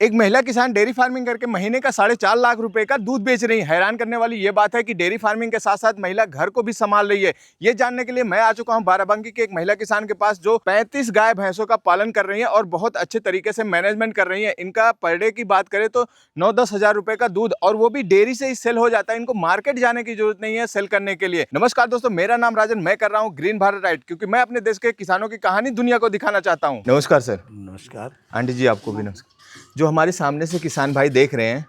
एक महिला किसान डेयरी फार्मिंग करके महीने का 4.5 लाख रुपए का दूध बेच रही है। हैरान करने वाली ये बात है कि डेयरी फार्मिंग के साथ साथ महिला घर को भी संभाल रही है। ये जानने के लिए मैं आ चुका हूँ बाराबंकी के एक महिला किसान के पास जो 35 गाय भैंसों का पालन कर रही है और बहुत अच्छे तरीके से मैनेजमेंट कर रही है। इनका पर डे की बात करें तो 9-10 हजार रुपए का दूध, और वो भी डेयरी से ही सेल हो जाता है। इनको मार्केट जाने की जरूरत नहीं है सेल करने के लिए। नमस्कार दोस्तों, मेरा नाम राजन, मैं कर रहा हूँ ग्रीन भारत राइट, क्योंकि मैं अपने देश के किसानों की कहानी दुनिया को दिखाना चाहता हूँ। नमस्कार सर। नमस्कार आंटी जी, आपको भी नमस्कार। जो हमारे सामने से किसान भाई देख रहे हैं,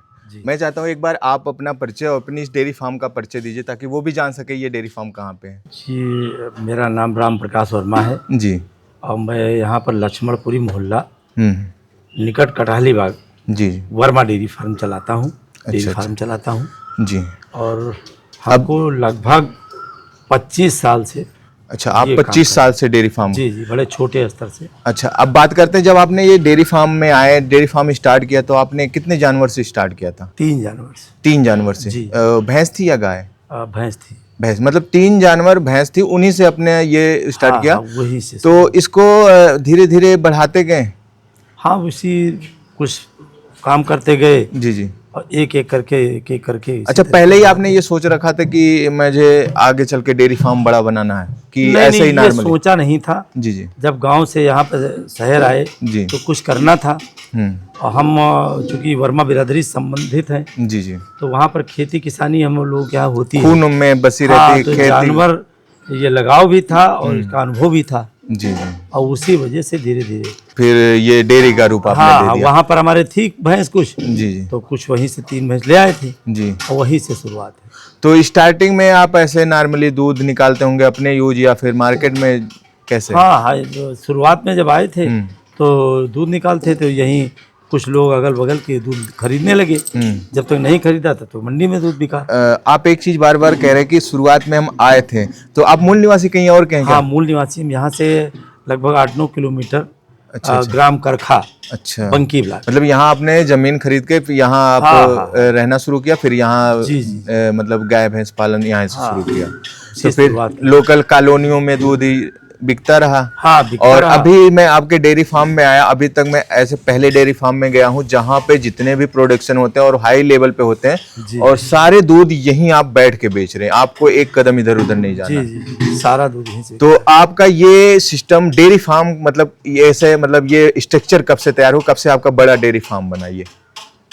मैं चाहता हूँ एक बार आप अपना परिचय और अपनी इस डेयरी फार्म का परिचय दीजिए ताकि वो भी जान सके ये डेयरी फार्म कहाँ पे है। जी, मेरा नाम राम प्रकाश वर्मा है जी। और मैं यहाँ पर लक्ष्मणपुरी मोहल्ला निकट कटहली बाग जी वर्मा डेयरी फार्म चलाता हूँ। डेयरी फार्म चलाता हूँ जी। और हमको लगभग 25 साल से। अच्छा, आप 25 साल से डेयरी फार्म? जी जी, बड़े छोटे स्तर से। अच्छा, अब बात करते हैं, जब आपने ये डेयरी फार्म में आए, डेयरी फार्म स्टार्ट किया तो आपने कितने जानवर से स्टार्ट किया था? 3 जानवर से। 3 जानवर से? जी। भैंस थी या गाय? भैंस थी। भैंस, मतलब 3 जानवर भैंस थी, उन्हीं से अपने ये स्टार्ट किया? वही से। तो इसको धीरे धीरे बढ़ाते गए? हाँ, उसी कुछ काम करते गए। जी जी। और एक एक करके। अच्छा, पहले ही आपने ये सोच रखा था कि मुझे आगे चल के डेयरी फार्म बड़ा बनाना है कि ऐसे ही नॉर्मली? सोचा नहीं था। जी जी। जब गांव से यहाँ पर शहर आए जी तो कुछ करना था। और हम चूंकि वर्मा बिरादरी से संबंधित हैं, जी जी, तो वहाँ पर खेती किसानी हम लोग यहाँ होती है, खून में बसी रहती तो खेती। जानवर ये लगाव भी था और इसका अनुभव भी था। जी जी। और उसी वजह से धीरे धीरे फिर ये डेयरी का रूप आपने दे दिया। वहाँ पर हमारे थी भैंस कुछ। जी जी। तो कुछ वहीं से 3 भैंस ले आए थे जी। और वहीं से शुरुआत है। तो स्टार्टिंग में आप ऐसे नॉर्मली दूध निकालते होंगे अपने यूज, या फिर मार्केट में कैसे? हाँ, शुरुआत में जब आए थे तो दूध निकालते थे, यहीं कुछ लोग अगल बगल के दूध खरीदने लगे। जब तक नहीं खरीदा था तो मंडी में दूध बिका। आप एक चीज बार बार कह रहे हैं कि शुरुआत में हम आए थे, तो आप मूल निवासी कहीं और कहें? हाँ, मूल निवासी हम यहाँ से लगभग 8-9 किलोमीटर। अच्छा। ग्राम करखा। अच्छा, बंकी ब्लॉक। मतलब यहाँ आपने जमीन खरीद के यहाँ आप रहना शुरू किया, फिर यहाँ मतलब गाय भैंस पालन यहाँ से शुरू किया। तो फिर लोकल कॉलोनियों में दूध ही बिकता रहा। और अभी मैं आपके डेयरी फार्म में आया, अभी तक मैं ऐसे पहले डेयरी फार्म में गया हूँ जहाँ पे जितने भी प्रोडक्शन होते हैं और हाई लेवल पे होते हैं, और सारे दूध यहीं आप बैठ के बेच रहे हैं, आपको एक कदम इधर उधर नहीं जाना। जी, सारा दूध यहीं से। तो आपका ये सिस्टम डेयरी फार्म, मतलब ऐसे, मतलब ये स्ट्रक्चर कब से तैयार हो, कब से आपका बड़ा डेयरी फार्म बना? ये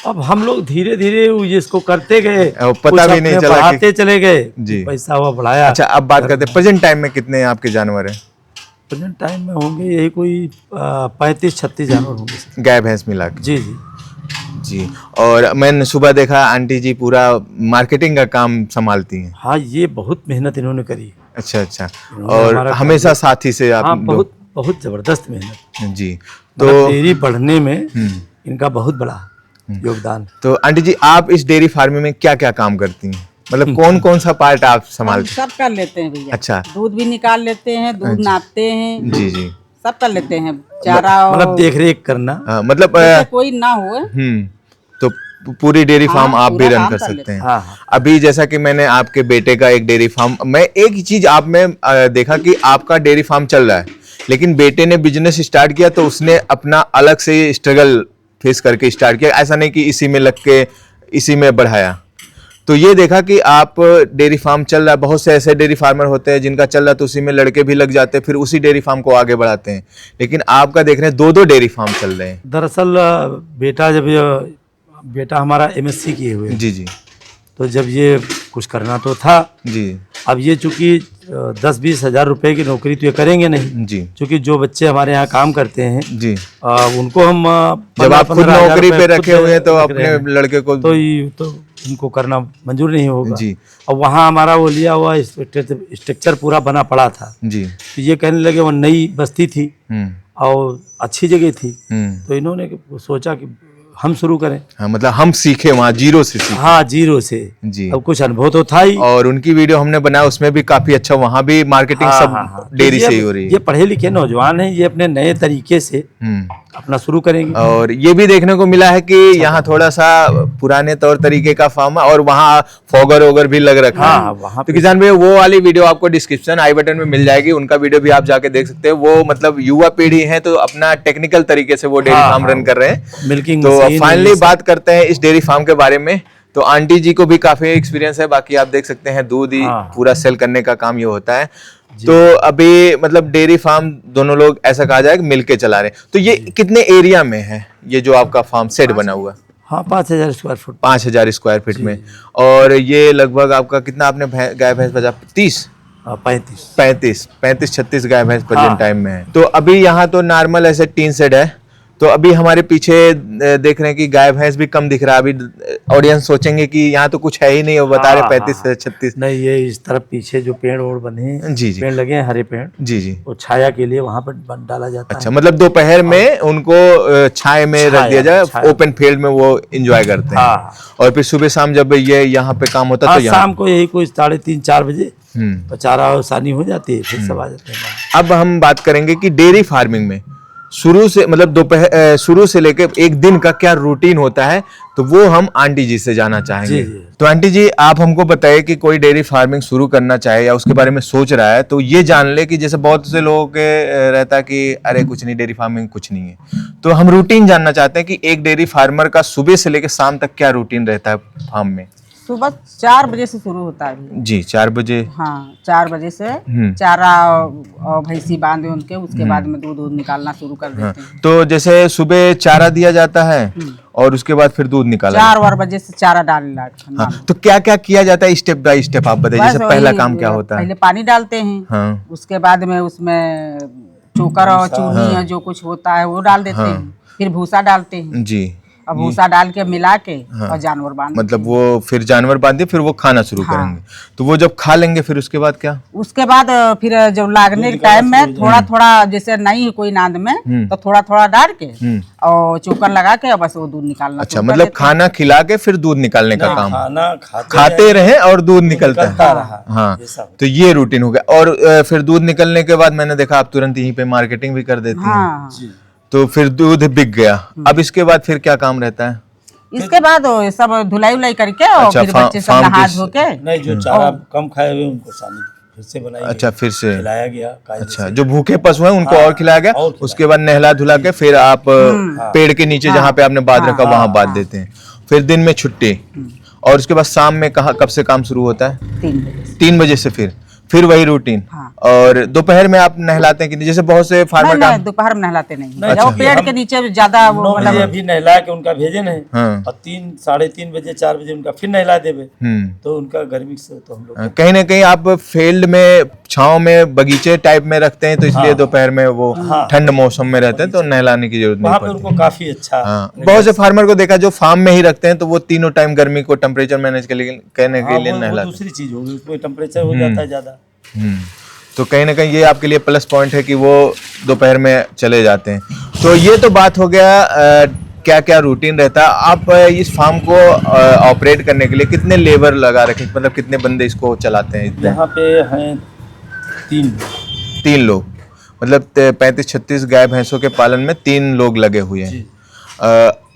अब हम लोग धीरे धीरे इसको करते गए, पता भी नहीं चला, बढ़ाते चले गए जी, पैसा हुआ बढ़ाया। अच्छा, अब बात करते हैं प्रेजेंट टाइम में कितने आपके जानवर हैं? प्रेजेंट टाइम में होंगे यही कोई 35-36 जानवर होंगे, गाय भैंस मिला के। जी जी जी। और मैंने सुबह देखा आंटी जी पूरा मार्केटिंग का काम संभालती हैं। हाँ, ये बहुत मेहनत इन्होंने करी। अच्छा अच्छा। और हमेशा साथी से आप? हाँ, बहुत जबरदस्त मेहनत जी। तो डेयरी बढ़ने में इनका बहुत बड़ा योगदान। तो आंटी जी, आप इस डेयरी फार्मिंग में क्या क्या काम करती हैं? मतलब कौन कौन सा पार्ट आप संभालते हैं? सब कर लेते हैं भैया। अच्छा। दूध भी निकाल लेते हैं, दूध नापते हैं। जी जी। सब कर लेते हैं, चारा मतलब देख रेख करना। मतलब कोई ना हो तो पूरी डेयरी फार्म आप भी रन कर सकते हैं। अभी जैसा कि मैंने आपके बेटे का एक डेयरी फार्म, मैं एक चीज आप में देखा कि आपका डेयरी फार्म चल रहा है, लेकिन बेटे ने बिजनेस स्टार्ट किया तो उसने अपना अलग से स्ट्रगल फेस करके स्टार्ट किया। ऐसा नहीं कि इसी में लग के इसी में बढ़ाया। तो ये देखा कि आप डेयरी फार्म चल रहा है, बहुत से ऐसे डेयरी फार्मर होते हैं जिनका चल रहा है तो उसी में लड़के भी लग जाते हैं, फिर उसी डेयरी फार्म को आगे बढ़ाते हैं, लेकिन आपका देख रहे हैं 2-2 डेयरी फार्म चल रहे हैं। दरअसल बेटा हमारा MSc किए हुए। जी जी। तो जब ये कुछ करना तो था जी। अब ये चूंकि 10-20 हजार रुपए की नौकरी तो ये करेंगे नहीं जी, क्योंकि जो बच्चे हमारे यहाँ काम करते हैं जी, उनको हम जब आप खुद नौकरी पे रखे हुए हैं तो अपने लड़के को तो उनको करना मंजूर नहीं होगा जी। और वहाँ हमारा वो लिया हुआ स्ट्रक्चर पूरा बना पड़ा था जी। तो ये कहने लगे, वो नई बस्ती थी और अच्छी जगह थी, तो इन्होंने सोचा कि हम शुरू करें। हाँ, मतलब हम सीखे वहाँ जीरो से सीखे। हाँ, जीरो से जी। अब कुछ अनुभव तो था ही, और उनकी वीडियो हमने बनाया उसमें भी काफी अच्छा, वहाँ भी मार्केटिंग सब डेयरी से ही हो रही है। ये पढ़े लिखे नौजवान हैं, ये अपने नए तरीके से अपना शुरू करेंगे। और ये भी देखने को मिला है कि यहाँ थोड़ा सा पुराने तौर तरीके का फार्म है और वहाँ फॉगर वोगर भी लग रखा है। वहाँ तो किसान भाई, वो वाली वीडियो आपको डिस्क्रिप्शन आई बटन में मिल जाएगी, उनका वीडियो भी आप जाके देख सकते हैं। वो मतलब युवा पीढ़ी है तो अपना टेक्निकल तरीके से वो डेयरी फार्म रन कर रहे हैं। मिल्किंग तो प्रोटीन फाइनली बात करते हैं इस डेयरी फार्म के बारे में। तो आंटी जी को भी काफी एक्सपीरियंस है, बाकी आप देख सकते हैं दूध ही पूरा सेल करने का काम ये होता है। तो अभी मतलब डेयरी फार्म दोनों लोग ऐसा कहा जाए कि मिलके चला रहे हैं। तो ये कितने एरिया में है ये जो आपका फार्म सेट बना हुआ है? हाँ, 5000 स्क्वायर फुट। 5000 स्क्वायर फीट में। और ये लगभग आपका कितना आपने गाय भैंस बचा? 30 35 36 गाय भैंस प्रेजेंट टाइम में है। तो अभी यहाँ तो नॉर्मल ऐसे टीन शेड है। तो अभी हमारे पीछे देख रहे हैं कि गाय भैंस भी कम दिख रहा है। अभी ऑडियंस सोचेंगे कि यहाँ तो कुछ है ही नहीं, वो बता रहे 35 से 36। नहीं, ये इस तरफ पीछे जो पेड़ ओड़ बने हैं, जी जी, पेड़ लगे हैं हरे पेड़, जी जी, वो छाया के लिए वहाँ पर डाला जाता है। अच्छा, मतलब दोपहर में उनको छाया में रख दिया जाए, ओपन फील्ड में वो एंजॉय करते हैं। और फिर सुबह शाम जब ये यहाँ पे काम होता है तो शाम को यही कोई 3:30-4 बजे चारा आसानी हो जाती है, फिर सब आ जाते हैं। अब हम बात करेंगे कि डेयरी फार्मिंग में शुरू से मतलब दोपहर शुरू से लेकर एक दिन का क्या रूटीन होता है, तो वो हम आंटी जी से जानना चाहेंगे। तो आंटी जी, आप हमको बताइए कि कोई डेयरी फार्मिंग शुरू करना चाहे या उसके बारे में सोच रहा है, तो ये जान ले कि जैसे बहुत से लोगों के रहता है कि अरे कुछ नहीं, डेयरी फार्मिंग कुछ नहीं है। तो हम रूटीन जानना चाहते हैं कि एक डेयरी फार्मर का सुबह से लेकर शाम तक क्या रूटीन रहता है फार्म में। सुबह 4 बजे से शुरू होता है जी, 4 बजे। हाँ, 4 बजे से चारा और भैंसी बांधे उनके, उसके बाद में दूध निकालना शुरू कर देते हैं। तो जैसे सुबह चारा दिया जाता है और उसके बाद फिर दूध निकाला 4 बजे से चारा डालना। हाँ, तो क्या क्या किया जाता है स्टेप बाय स्टेप आप बताइए। जैसे पहला काम क्या होता है? पहले पानी डालते हैं। हाँ। उसके बाद में उसमें चोकर और चूनी जो कुछ होता है वो डाल देते हैं। फिर भूसा डालते हैं जी, अब भूसा डाल के मिला के और जानवर बांध, मतलब वो फिर जानवर बांध दिए, फिर वो खाना शुरू करेंगे। तो वो जब खा लेंगे फिर उसके बाद क्या? उसके बाद फिर जब लागने के टाइम में थोड़ा थोड़ा, जैसे नहीं है कोई नाद में तो थोड़ा थोड़ा डाल के और चोकर लगा के बस वो दूध निकालना। अच्छा, मतलब खाना खिला के फिर दूध निकालने का काम, खाना खाते रहे और दूध निकलता है। हाँ, तो ये रूटीन हो गया। और फिर दूध निकलने के बाद मैंने देखा आप तुरंत यहीं पे मार्केटिंग भी कर देती हैं। तो फिर दूध बिक गया, अब इसके बाद फिर क्या काम रहता है? इसके बाद सब धुलाई उलाई करके और फिर बच्चे सब नहा धो के, नहीं जो चारा कम खाए हुए उनको सानी फिर से बनाई, अच्छा फिर से खिलाया गया। अच्छा, जो भूखे पशु हैं उनको और खिलाया गया। उसके बाद नहला धुला के फिर आप पेड़ के नीचे जहाँ पे आपने बांध रखा वहां बांध देते हैं। फिर दिन में छुट्टी, और उसके बाद शाम में कब से काम शुरू होता है? 3 बजे से फिर वही रूटीन। और दोपहर में आप नहलाते हैं कि नहीं? जैसे बहुत से फार्मर नहीं, दोपहर में नहलाते नहीं। वो पेड़ के नीचे ज्यादा वो मतलब अभी नहला के उनका भेजे नहीं, और 3-3:30 बजे 4 बजे उनका फिर नहला देवे, तो उनका गर्मी से तो हम लोग कहीं ना कहीं आप फील्ड में छांव में बगीचे टाइप में रखते हैं, तो इसलिए दोपहर में वो ठंड मौसम में रहते हैं तो नहलाने की जरूरत नहीं पड़ती। उनको काफी अच्छा। बहुत से फार्मर को देखा जो फार्म में ही रखते हैं तो वो तीनों टाइम गर्मी को टेम्परेचर मैनेज करने के लिए नहलाते। दूसरी चीज होगी, उसमें टेम्परेचर हो जाता है ज्यादा। तो कहीं ना कहीं ये आपके लिए प्लस पॉइंट है कि वो दोपहर में चले जाते हैं। तो ये तो बात हो गया क्या क्या रूटीन रहता है। आप इस फार्म को ऑपरेट करने के लिए कितने लेबर लगा रखे, मतलब कितने बंदे इसको चलाते हैं? यहाँ पे हैं 3 लोग, मतलब 35-36 गाय भैंसों के पालन में 3 लोग लगे हुए हैं।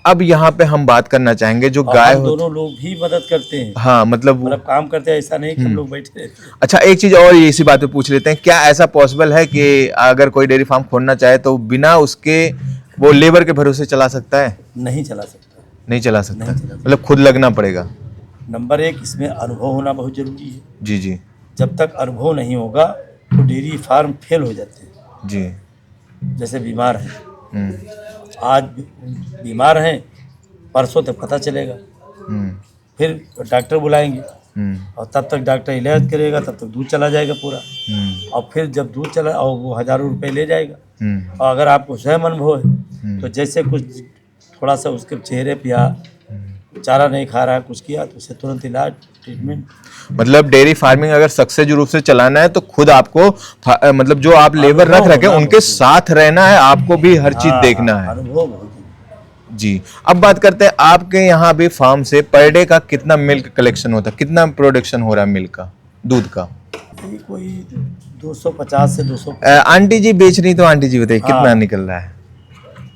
अब यहाँ पे हम बात करना चाहेंगे जो गाय दोनों लोग भी मदद करते हैं। हाँ, मतलब काम करते हैं, ऐसा नहीं कि हम लोग बैठे रहते हैं। अच्छा, एक चीज और इसी बात पे पूछ लेते हैं, क्या ऐसा पॉसिबल है कि अगर कोई डेयरी फार्म खोलना चाहे तो बिना उसके वो लेबर के भरोसे चला सकता है? नहीं चला सकता। नहीं चला सकता, मतलब खुद लगना पड़ेगा। नंबर 1 इसमें अनुभव होना बहुत जरूरी है। जी जी, जब तक अनुभव नहीं होगा तो डेयरी फार्म फेल हो जाते हैं। जी, जैसे बीमार हैं, आज बीमार हैं, परसों तक पता चलेगा, फिर डॉक्टर बुलाएंगे और तब तक डॉक्टर इलाज करेगा, तब तक दूध चला जाएगा पूरा। और फिर जब दूध चला और वो हज़ारों रुपए ले जाएगा। और अगर आपको स्वयं अनुभव है तो जैसे कुछ थोड़ा सा उसके चेहरे पे या चारा नहीं खा रहा है, कुछ किया तो उसे तुरंत इलाज ट्रीटमेंट। मतलब डेयरी फार्मिंग अगर सक्सेस रूप से चलाना है तो खुद आपको मतलब जो आप लेबर रख रखे उनके साथ रहना है, आपको भी हर चीज देखना है। जी, अब बात करते हैं आपके यहाँ भी फार्म से पर डे का कितना मिल्क कलेक्शन होता है, कितना प्रोडक्शन हो रहा है मिल्क का, दूध का? कोई 250 से 200। आंटी जी बेच रही तो आंटी जी बताइए कितना निकल रहा है?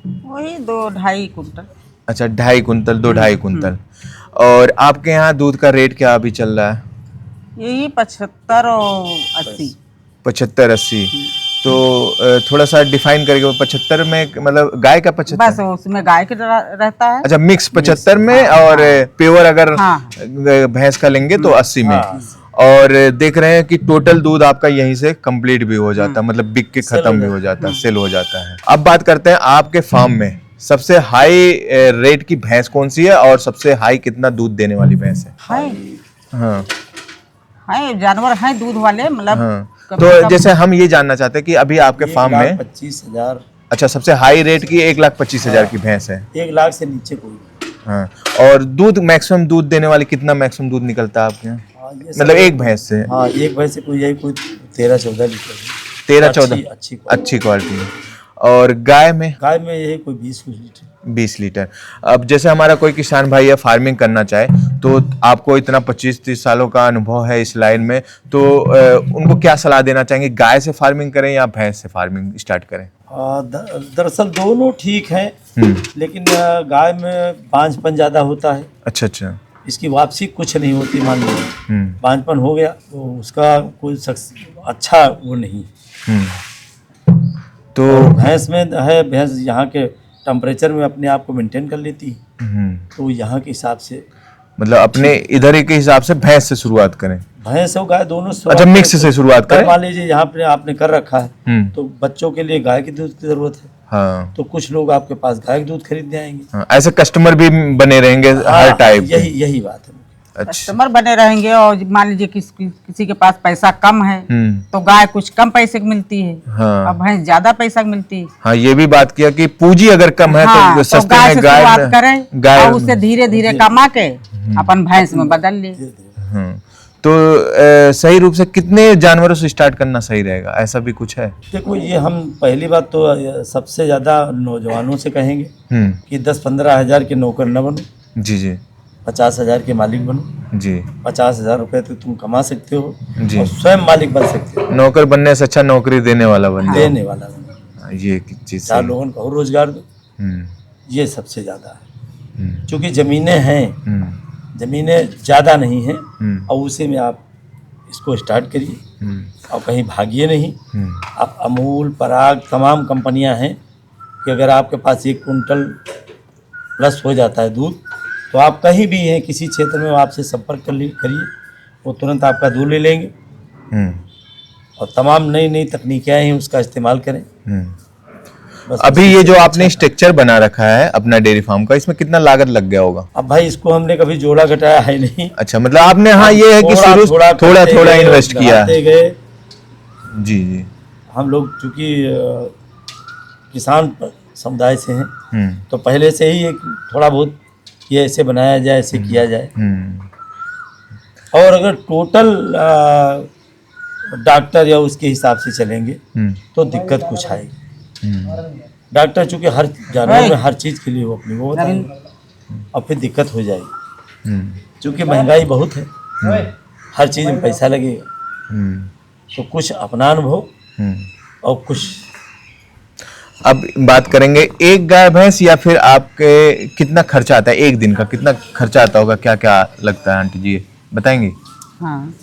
वही 2-2.5 कुंटल। अच्छा, 2.5 कुंटल, 2-2.5 कुंटल। और आपके यहाँ दूध का रेट क्या अभी चल रहा है? यही 75 और 80। 75-80। तो थोड़ा सा डिफाइन करके 75 में मतलब गाय का 75? बस उसमें गाय के रहता है। अच्छा, मिक्स 75 में और प्योर अगर हाँ। भैंस का लेंगे तो 80 में। और देख रहे हैं कि टोटल दूध आपका यहीं से कंप्लीट भी हो जाता है, मतलब बिक के खत्म भी हो जाता है, सेल हो जाता है। अब बात करते हैं आपके फार्म में सबसे हाई रेट की भैंस कौन सी है और सबसे हाई कितना दूध देने वाली भैंस है? हाँ है जानवर हैं दूध वाले, मतलब हाँ। तो जैसे हम ये जानना चाहते हैं कि अभी आपके फार्म में 25,000। अच्छा, सबसे हाई रेट की 1,25,000 की भैंस है। 1 लाख से नीचे कोई नहीं। हाँ। और दूध मैक्सिमम दूध देने वाली कितना मैक्सिमम दूध निकलता है आपके यहाँ? मतलब एक भैंस से? हाँ, एक भैंस से कोई 13-14 लीटर। 13-14 अच्छी क्वालिटी है। और गाय में? गाय में यही कोई 20 लीटर। 20 लीटर। अब जैसे हमारा कोई किसान भाई या फार्मिंग करना चाहे तो आपको इतना 25-30 सालों का अनुभव है इस लाइन में, तो उनको क्या सलाह देना चाहेंगे? गाय से फार्मिंग करें या भैंस से फार्मिंग स्टार्ट करें? दरअसल दोनों ठीक हैं, लेकिन गाय में बांझपन ज्यादा होता है। अच्छा अच्छा। इसकी वापसी कुछ नहीं होती, मान लो बांझपन हो गया तो उसका कोई अच्छा वो नहीं। तो भैंस में है, भैंस यहाँ के टेम्परेचर में अपने आप को मेंटेन कर लेती है, तो यहाँ के हिसाब से मतलब अपने इधर के हिसाब से भैंस से शुरुआत करें? भैंस और गाय दोनों अच्छा, मिक्स से शुरुआत करें। मान लीजिए यहाँ पे आपने कर रखा है तो बच्चों के लिए गाय के दूध की जरूरत है। हाँ। तो कुछ लोग आपके पास गाय का दूध खरीदने आएंगे। हाँ, ऐसे कस्टमर भी बने रहेंगे हर टाइप। यही बात है। अच्छा। कस्टमर बने रहेंगे, और मान लीजिए किसी के पास पैसा कम है तो गाय कुछ कम पैसे की मिलती है। हाँ। और भैंस ज्यादा पैसा की मिलती है। हाँ, ये भी बात किया कि पूंजी अगर कम है हाँ, तो सस्ते में गाय करें और उससे धीरे धीरे कमा के अपन भैंस में बदल ले। तो सही रूप से कितने जानवरों से स्टार्ट करना सही रहेगा, ऐसा भी कुछ है? देखो, ये हम पहली बात तो सबसे ज्यादा नौजवानों से कहेंगे कि 10-15 हजार के नौकर न बनो जी जी, 50,000 के मालिक बनो जी। 50,000 रुपए तो तुम कमा सकते हो जी। और स्वयं मालिक बन सकते हो। नौकर बनने से अच्छा नौकरी देने वाला बन जाए। देने वाला बनो, ये चीज 4 लोगों को और रोजगार दो, ये सबसे ज्यादा है। क्योंकि जमीनें हैं, जमीनें ज़्यादा नहीं हैं, और उसी में आप इसको स्टार्ट करिए और कहीं भागिए नहीं। आप अमूल, पराग, तमाम कंपनियां हैं कि अगर आपके पास 1 कुंटल प्लस हो जाता है दूध तो आप कहीं भी हैं, किसी क्षेत्र में आपसे संपर्क करिए, वो तुरंत आपका दूध ले लेंगे। और तमाम नई नई तकनीकें हैं, उसका इस्तेमाल करें। अभी ये जो आपने स्ट्रक्चर बना रखा है अपना डेयरी फार्म का, इसमें कितना लागत लग गया होगा? अब भाई इसको हमने कभी जोड़ा घटाया है नहीं। अच्छा, मतलब आपने, हाँ, ये है कि शुरू थोड़ा इन्वेस्ट किया है। गए जी जी। हम लोग चूंकि किसान समुदाय से हैं तो पहले से ही एक थोड़ा बहुत ये ऐसे बनाया जाए, ऐसे किया जाए। और अगर टोटल डॉक्टर या उसके हिसाब से चलेंगे तो दिक्कत कुछ आएगी। डॉक्टर चूंकि हर जानवर में हर चीज के लिए वो अपनी वो बताएंगे और फिर दिक्कत हो जाएगी। क्योंकि महंगाई बहुत है, हर चीज में पैसा लगेगा, तो कुछ अपना अनुभव और कुछ। अब बात करेंगे एक गाय भैंस या फिर आपके कितना खर्चा आता है एक दिन का, कितना खर्चा आता होगा, क्या क्या लगता है आंटी जी बताएंगी? हाँ।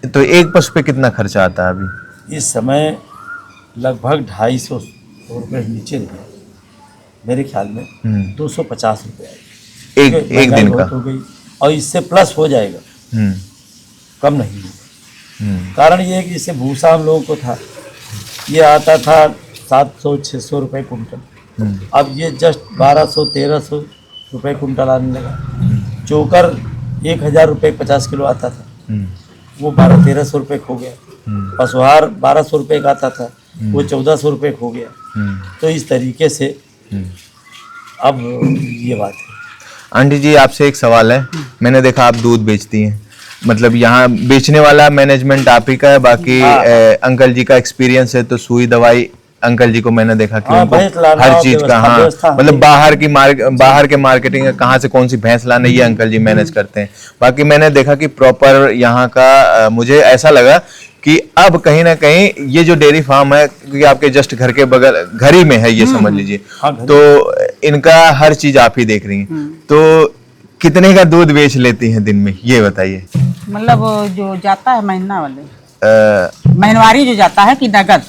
तो एक पशु पे कितना खर्चा आता है अभी? इस समय लगभग 250 रुपये नीचे मेरे ख्याल में 250 रुपये एक दिन का हो गई, और इससे प्लस हो जाएगा, कम नहीं है। कारण ये है कि जैसे भूसा हम लोगों को था, ये आता था 700-600 रुपये कुंटल, अब ये जस्ट 1200-1300 रुपये कुंटल आने लगा। चोकर 1000 रुपये 50 किलो आता था, वो 1200-1300 रुपये खो गया। पशुहार 1200 रुपये का आता था, वो 1400 रुपये खो गया। तो इस तरीके से अब ये बात है। आंटी जी आपसे एक सवाल है, मैंने देखा आप दूध बेचती हैं, मतलब यहाँ बेचने वाला मैनेजमेंट आप ही का है, बाकी अंकल जी का एक्सपीरियंस है, तो सुई दवाई अंकल जी को मैंने देखा कि उनको हर चीज का, हाँ, मतलब बाहर के मार्केटिंग कहाँ से कौन सी भैंस लाना ये अंकल जी मैनेज करते हैं। बाकी मैंने देखा कि प्रॉपर यहाँ का मुझे ऐसा लगा कि अब कहीं ना कहीं ये जो डेयरी फार्म है, क्योंकि आपके जस्ट घर के बगल, घर ही में है ये समझ लीजिए, तो इनका हर चीज आप ही देख रही हैं। तो कितने का दूध बेच लेती हैं दिन में, ये बताइए? मतलब जो जाता है महीना वाले महीनवारी जो जाता है कि नगद?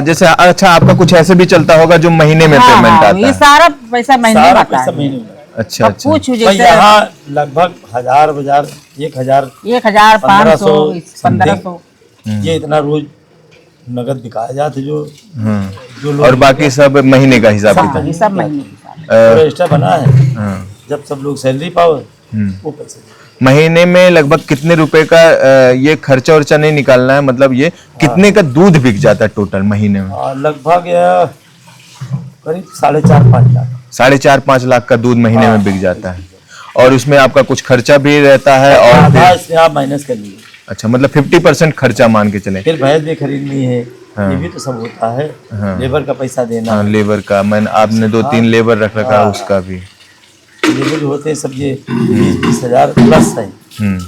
जैसे अच्छा आपका कुछ ऐसे भी चलता होगा जो महीने में पेमेंट आता ये है? सारा पैसा महीने में सारा आता पैसा है। महीने में। अच्छा अब अच्छा। पूछ भाई जैसे यहाँ लगभग 1000 1000 1500 1500 ये इतना रोज नगद बिकाया जाता है जो हाँ। और बाकी सब महीने का हिसाब किताब? ये सब महीने के हिसाब। रजिस्टर बना है, हाँ। जब सब लोग सैलरी पाओ वो पैसे देते महीने में लगभग कितने रुपए का ये खर्चा वर्चा नहीं निकालना है, मतलब ये कितने का दूध बिक जाता है टोटल महीने में? हैं। लगभग करीब 4.5-5 लाख। 4.5-5 लाख का दूध महीने में बिक जाता है। और उसमें आपका कुछ खर्चा भी रहता है और आधा इसमें आप माइनस कर लीजिए। अच्छा, मतलब 50% खर्चा मान के चले। फिर भैंस भी खरीदनी है, ये भी तो सब होता है। लेबर का पैसा देना, हाँ, लेबर का मैंने आपने 2-3 लेबर रख रखा है उसका भी। लेबर जो होते हैं सब ये 20-20 हजार प्लस है, हम्म।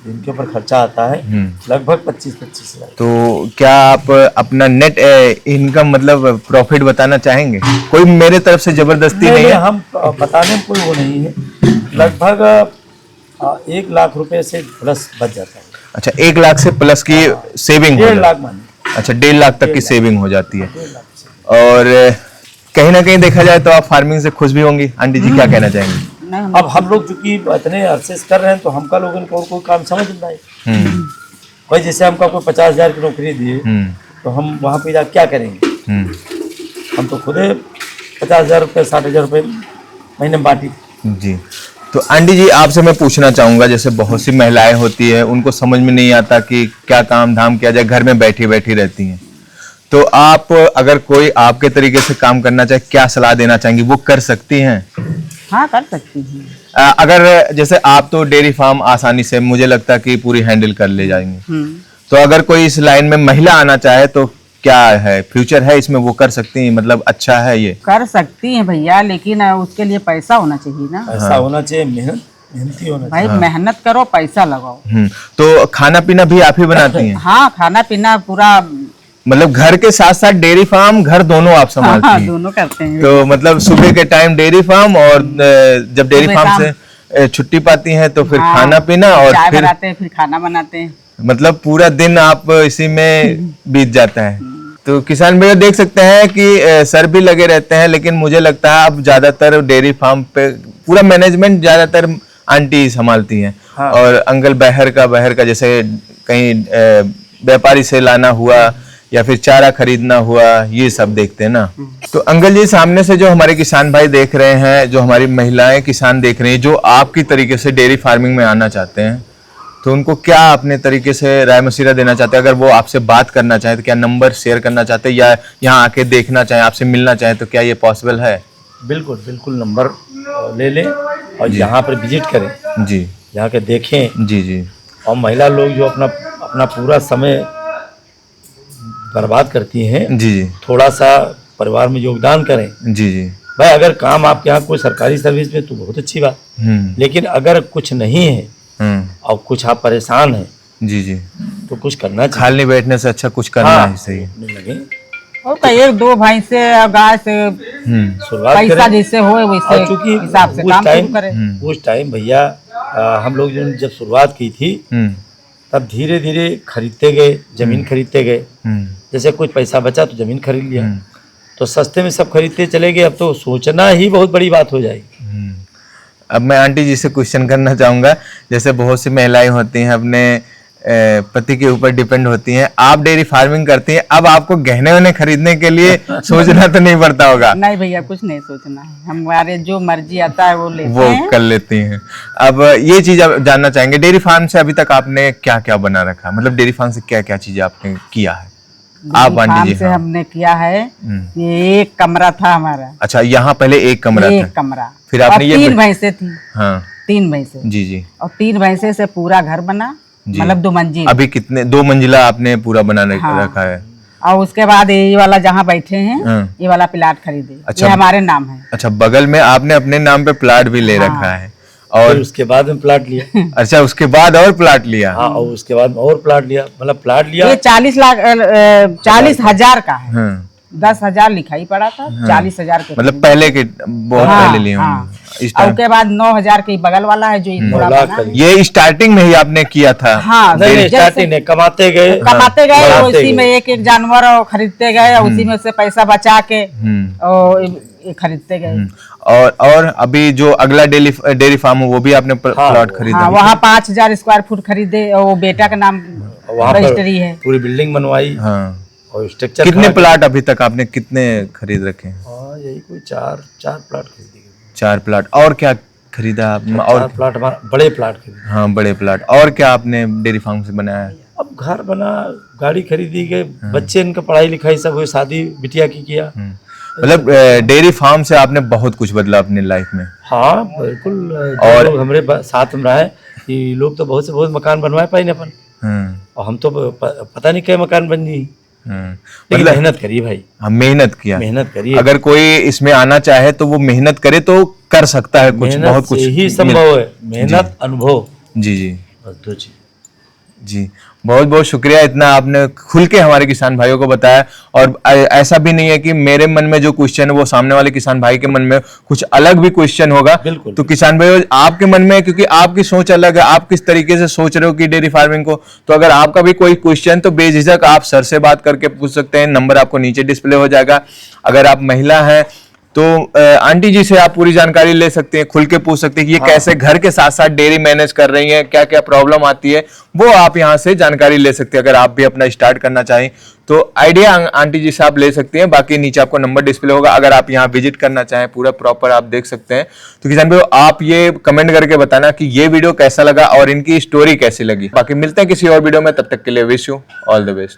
जिनके ऊपर खर्चा आता है लगभग 25-25 हजार। तो क्या आप अपना नेट इनकम मतलब प्रॉफिट बताना चाहेंगे? कोई मेरे तरफ से जबरदस्ती नहीं है। हम बताने में कोई वो नहीं है, लगभग 1 लाख रुपए से प्लस बच जाता है। अच्छा, 1 लाख से प्लस की सेविंग हो 1.5 जाती लाख है? मानिए। अच्छा, 1.5 लाख तक की सेविंग हो जाती है। 1.5 लाख से। और कहीं ना कहीं देखा जाए तो आप फार्मिंग से खुश भी होंगी। आंटी जी क्या कहना चाहेंगे? नहीं, अब हम लोग चूंकि इतने अरसे से कर रहे हैं तो हमका लोगों को और कोई काम समझ नहीं आए। भाई जैसे हमका कोई 50,000 की नौकरी दिए तो हम वहाँ पे जा क्या करेंगे? हम तो खुद 50,000 रुपये 60,000 रुपये महीने में बांटी। जी। तो आंटी जी आपसे मैं पूछना चाहूंगा, जैसे बहुत सी महिलाएं होती है उनको समझ में नहीं आता कि क्या काम धाम किया जाए, घर में बैठी बैठी रहती हैं, तो आप अगर कोई आपके तरीके से काम करना चाहे क्या सलाह देना चाहेंगी? वो कर सकती हैं? हाँ कर सकती हैं। अगर जैसे आप तो डेयरी फार्म आसानी से मुझे लगता है कि पूरी हैंडल कर ले जाएंगे, तो अगर कोई इस लाइन में महिला आना चाहे तो क्या है फ्यूचर है इसमें? वो कर सकती हैं, मतलब अच्छा है ये? कर सकती हैं भैया, लेकिन उसके लिए पैसा होना चाहिए ना। ऐसा होना चाहिए, मेहनती होना चाहिए। भाई मेहनत करो, पैसा लगाओ। तो खाना पीना भी आप ही बनाती हैं? हाँ, खाना पीना पूरा, मतलब घर के साथ साथ डेयरी फार्म घर दोनों आप संभालती हाँ, हैं? दोनों करते हैं। तो मतलब सुबह के टाइम डेयरी फार्म और जब डेयरी फार्म से छुट्टी पाती हैं तो फिर खाना पीना और चाय फिर बनाते हैं, फिर खाना बनाते हैं। मतलब पूरा दिन आप इसी में बीत जाता है। तो किसान भैया देख सकते हैं कि सर भी लगे रहते हैं, लेकिन मुझे लगता है अब ज्यादातर डेयरी फार्म पे पूरा मैनेजमेंट ज्यादातर आंटी संभालती हैं। हाँ। और अंकल बहर का जैसे कहीं व्यापारी से लाना हुआ या फिर चारा खरीदना हुआ, ये सब देखते हैं ना। तो अंकल जी सामने से जो हमारे किसान भाई देख रहे हैं, जो हमारी महिलाएं किसान देख रही हैं, जो आपकी तरीके से डेयरी फार्मिंग में आना चाहते हैं, तो उनको क्या अपने तरीके से राय मशविरा देना चाहते हैं? अगर वो आपसे बात करना चाहे तो क्या नंबर शेयर करना चाहते हैं, या यहाँ आके देखना चाहे, आपसे मिलना चाहे तो क्या ये पॉसिबल है? बिल्कुल बिल्कुल, नंबर ले लें और यहाँ पर विजिट करें। जी, यहाँ के देखें। जी जी। और महिला लोग जो अपना अपना पूरा समय बर्बाद करती हैं, जी जी। थोड़ा सा परिवार में योगदान करें। जी जी। भाई अगर काम आपके यहाँ कोई सरकारी सर्विस में तो बहुत अच्छी बात, लेकिन अगर कुछ नहीं है और कुछ आप परेशान हैं, जी जी, तो कुछ करना चाहिए। खाली बैठने से अच्छा कुछ करना हाँ, है। सही नहीं लगे और तो 1-2 भैंस से गाय से शुरुआत पैसा करें। जैसे होए वैसे और चूंकि हिसाब से काम शुरू करें। उस टाइम भैया हम लोग जब शुरुआत की थी तब धीरे धीरे खरीदते गए, जमीन खरीदते गए। जैसे कुछ पैसा बचा तो जमीन खरीद लिया, तो सस्ते में सब खरीदते चले गए। अब तो सोचना ही बहुत बड़ी बात हो जाएगी। अब मैं आंटी जी से क्वेश्चन करना चाहूंगा, जैसे बहुत सी महिलाएं होती हैं अपने पति के ऊपर डिपेंड होती हैं, आप डेयरी फार्मिंग करती हैं, अब आपको गहने वहने खरीदने के लिए सोचना तो नहीं पड़ता होगा? नहीं भैया, कुछ नहीं सोचना है, हमारे जो मर्जी आता है वो लेते वो हैं। कर लेती हैं। अब ये चीज आप जानना चाहेंगे, डेयरी फार्म से अभी तक आपने क्या क्या बना रखा, मतलब डेयरी फार्म से क्या क्या चीजें आपने किया है? आप आंटी जी। से हमने किया है, ये एक कमरा था हमारा। अच्छा, यहाँ पहले एक कमरा था? एक कमरा। फिर आपने ये 3 भैंसे थी। हाँ, 3 भैंसे। जी जी। और 3 भैंसे से पूरा घर बना, मतलब 2 मंजिल। अभी कितने 2 मंजिला आपने पूरा बना रखा है? और उसके बाद ये वाला जहाँ बैठे हैं, ये वाला प्लाट खरीदे। अच्छा, ये हमारे नाम है। अच्छा, बगल में आपने अपने नाम पे प्लाट भी ले रखा है? और उसके बाद में प्लाट लिया। अच्छा, उसके बाद और प्लाट लिया? हाँ, और उसके बाद और प्लाट लिया, मतलब प्लाट लिया। ये 40,000 का है। 10,000 लिखाई पड़ा था, 40,000 के। मतलब पहले के बहुत पहले लिए होंगे। इस और टाइम उसके बाद 9,000 के बगल वाला है जो थोड़ा 9 लाख बना। करीब। ये स्टार्टिंग में ही आपने किया था? हाँ, नहीं जैसे स्टार्टिंग नहीं, कमाते गए कमाते गए, बढ़ाते उसी में गए। एक एक जानवर और खरीदते गए, और उसी में से पैसा बचा के और ये खरीदते गए। और अभी जो अगला डेयरी फार्म हो वो भी आपने प्लॉट खरीदा? हाँ, वहाँ 5,000 स्क्वायर फुट खरीदे, और वो बेटा का नाम वहाँ पर रजिस्ट्री है। पूरी बिल्डिंग बनवाई हाँ। और स्ट्रक्चर। कितने प्लॉट अभी तक आपने कितने खरीद रखे हैं? हाँ, यही कोई चार प्लाट खरीदी गई। 4 प्लॉट। और क्या खरीदा आपने? और 4 प्लाट हमारा बड़े प्लाट खरीदे। हाँ, बड़े प्लॉट। और क्या आपने डेयरी फार्म से बनाया है? अब घर बना, गाड़ी खरीदी गई, बच्चे इनका पढ़ाई लिखाई सब हुई, शादी बिटिया की किया। मतलब डेयरी फार्म से आपने बहुत कुछ बदला अपनी लाइफ में? हाँ बिल्कुल। और- और लोग हमारे साथ में रहे कि लोग तो बहुत से बहुत मकान बनवाए पाए न अपन, और हम तो पता नहीं क्या मकान बन गई। लेकिन मतलब मेहनत करी भाई, हम मेहनत किया। मेहनत करी। अगर कोई इसमें आना चाहे तो वो मेहनत करे तो कर सकता है, कुछ मेहनत बहुत कुछ से ही संभव है, मेहनत अनुभव, जी जी बस 2 चीज। जी, बहुत बहुत शुक्रिया, इतना आपने खुल के हमारे किसान भाइयों को बताया। और ऐसा भी नहीं है कि मेरे मन में जो क्वेश्चन है वो सामने वाले किसान भाई के मन में कुछ अलग भी क्वेश्चन होगा। बिल्कुल। तो किसान भाइयों आपके मन में है, क्योंकि आपकी सोच अलग है, आप किस तरीके से सोच रहे हो कि डेयरी फार्मिंग को, तो अगर आपका भी कोई क्वेश्चन तो बेझिझक आप सर से बात करके पूछ सकते हैं। नंबर आपको नीचे डिस्प्ले हो जाएगा। अगर आप महिला हैं तो आंटी जी से आप पूरी जानकारी ले सकते हैं, खुल के पूछ सकते हैं कि ये कैसे घर के साथ साथ डेयरी मैनेज कर रही हैं, क्या क्या प्रॉब्लम आती है, वो आप यहाँ से जानकारी ले सकते हैं। अगर आप भी अपना स्टार्ट करना चाहें तो आइडिया आंटी जी से आप ले सकते हैं। बाकी नीचे आपको नंबर डिस्प्ले होगा, अगर आप यहाँ विजिट करना चाहें पूरा प्रॉपर आप देख सकते हैं। तो किसान भाई आप ये कमेंट करके बताना कि ये वीडियो कैसा लगा और इनकी स्टोरी कैसी लगी। बाकी मिलते हैं किसी और वीडियो में, तब तक के लिए wish you all the best.